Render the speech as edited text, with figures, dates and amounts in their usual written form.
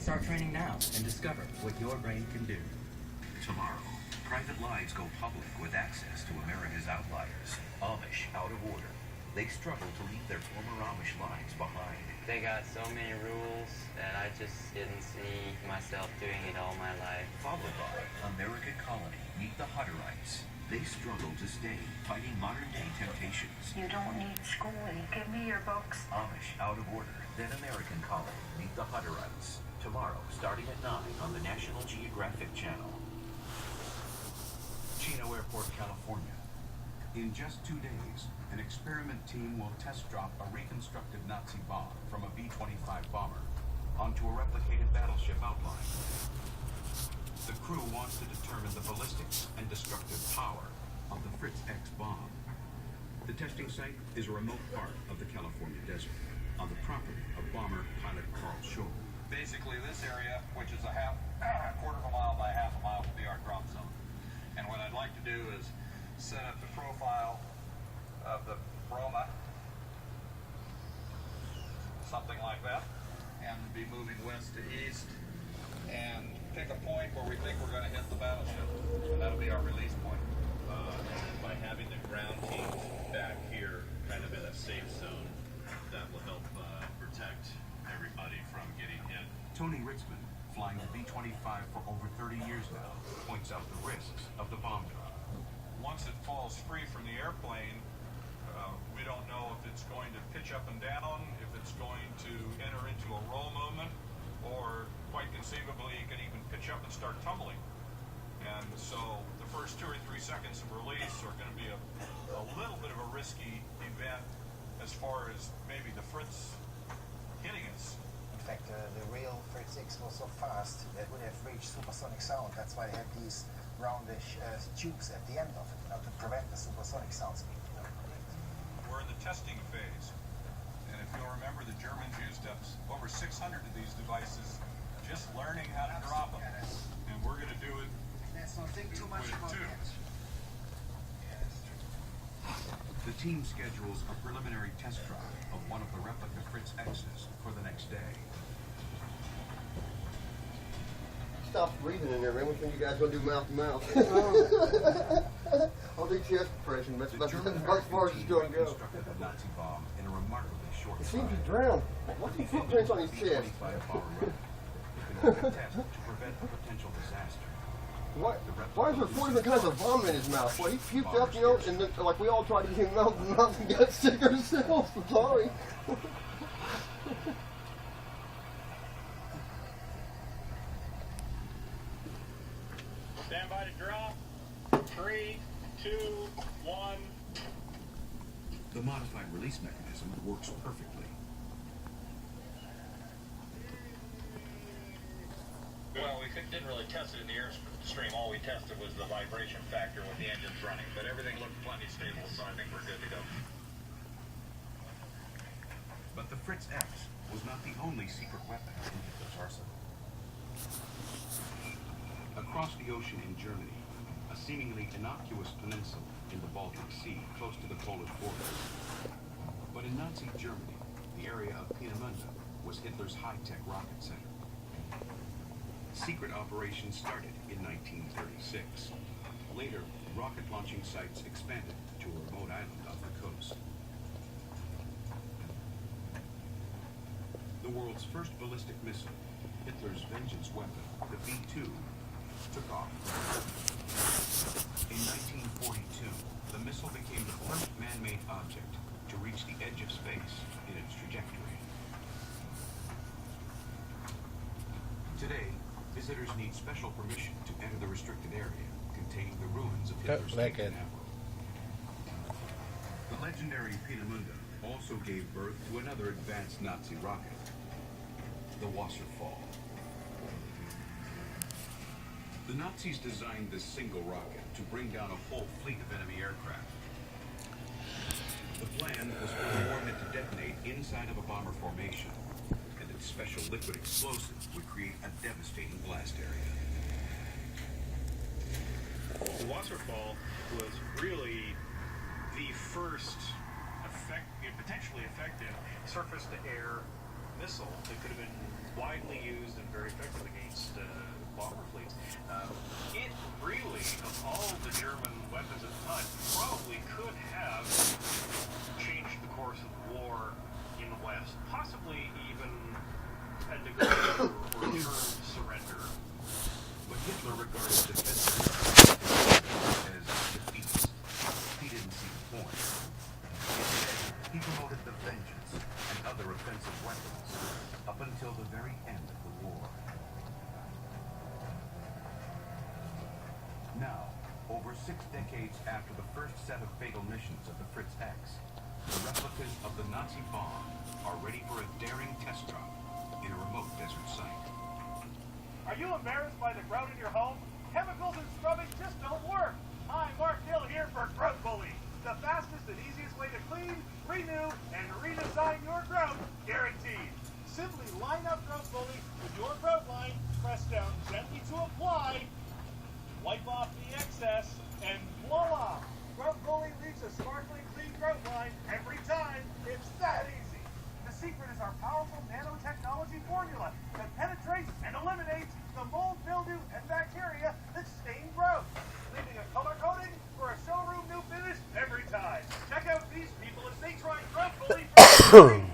Start training now and discover what your brain can do. Tomorrow, private lives go public with access to America's outliers. Amish out of order. They struggle to leave their former Amish lives behind. They got so many rules that I just didn't see myself doing it all my life. Followed by American Colony, Meet the Hutterites. They struggle to stay, fighting modern-day temptations. You don't need schooling. Give me your books. Amish out of order. Then American Colony, Meet the Hutterites. Tomorrow, starting at 9 on the National Geographic Channel. Chino Airport, California. In just 2 days, an experiment team will test drop a reconstructed Nazi bomb from a B-25 bomber onto a replicated battleship outline. The crew wants to determine the ballistics and destructive power of the Fritz X bomb. The testing site is a remote part of the California desert, on the property of bomber pilot Carl Scholl. Basically, this area, which is a quarter of a mile by half a mile, will be our drop zone. And what I'd like to do is set up the profile of the Roma, something like that, and be moving west to east, and pick a point where we think we're going to hit the battleship, and that'll be our release point. And by having the ground teams back here, kind of in a safe zone, that will help protect everybody from getting hit. Tony Ritzman, flying the B-25 for over 30 years now, points out the risks of the bomb drop. Once it falls free from the airplane, we don't know if it's going to pitch up and down, if it's going to enter into a roll movement, or quite conceivably it can even pitch up and start tumbling. And so the first 2 or 3 seconds of release are going to be a little bit of a risky event as far as maybe the Fritz hitting us. In fact, the real Fritz X was so fast that it would have reached supersonic sound. That's why they had these roundish tubes at the end of it, to prevent the supersonic sound speed. We're in the testing phase, and if you'll remember, the Germans used up over 600 of these devices just learning how to drop them, and we're going to do it Let's not think too much with about two. that. The team schedules a preliminary test drive of one of the replica Fritz X's for the next day. Stop breathing in there, man. Which one you guys gonna do mouth to mouth? I'll do chest compression. That's about as far as it's gonna go. Constructed the Nazi bomb in a remarkably short It seems time. to drown. What's the footprints on his chest? By a bomber run. It can only test to prevent a potential disaster. Why is there 4 different kinds of vomit in his mouth? Well, he puked up, and then, like we all tried to get him mouth to mouth and got sick ourselves. I'm sorry. Stand by to drop. 3, 2, 1. The modified release mechanism works perfectly. Well, we didn't really test it in the airstream. All we tested was the vibration factor with the engines running, but everything looked plenty stable, so I think we're good to go. But the Fritz X was not the only secret weapon in Hitler's arsenal. Across the ocean in Germany, a seemingly innocuous peninsula in the Baltic Sea close to the Polish border. But in Nazi Germany, the area of Peenemünde was Hitler's high-tech rocket center. Secret operations started in 1936. Later, rocket launching sites expanded to a remote island off the coast. The world's first ballistic missile, Hitler's vengeance weapon, the V-2, took off. In 1942, the missile became the first man-made object to reach the edge of space in its trajectory. Today, visitors need special permission to enter the restricted area containing the ruins of Hitler's state capital. The legendary Peenemünde also gave birth to another advanced Nazi rocket, the Wasserfall. The Nazis designed this single rocket to bring down a whole fleet of enemy aircraft. The plan was for the warhead to detonate inside of a bomber formation, and its special liquid explosive would create a devastating blast area. The Wasserfall was really the first potentially effective surface-to-air missile that could have been widely used and very effective against bomber fleets. It really, of all the German weapons at the time, probably could have changed the course of war in the West, possibly even had negotiated or returned surrender. But Hitler regarded defensive as defeats. He didn't see the point. Instead, he promoted the vengeance and other offensive weapons up until the very end of the war. Now, over 6 decades after the first set of fatal missions of the Fritz X, the replicas of the Nazi bomb are ready for a daring test drop in a remote desert site. Are you embarrassed by the grout in your home? Chemicals and scrubbing just don't work. Hi, Mark Hill here for Grout Bully, the fastest and easiest way to clean, renew, and redesign your grout, guaranteed. Simply line up Grout Bully with your grout line, press down gently to apply, wipe off the excess, and voila! Grout Bully leaves a sparkling clean grout line every time. It's that easy. The secret is our powerful nanotechnology formula that penetrates and eliminates the mold, mildew, and bacteria that stain grout, leaving a color coating for a showroom new finish every time. Check out these people as they try Grout Bully for free.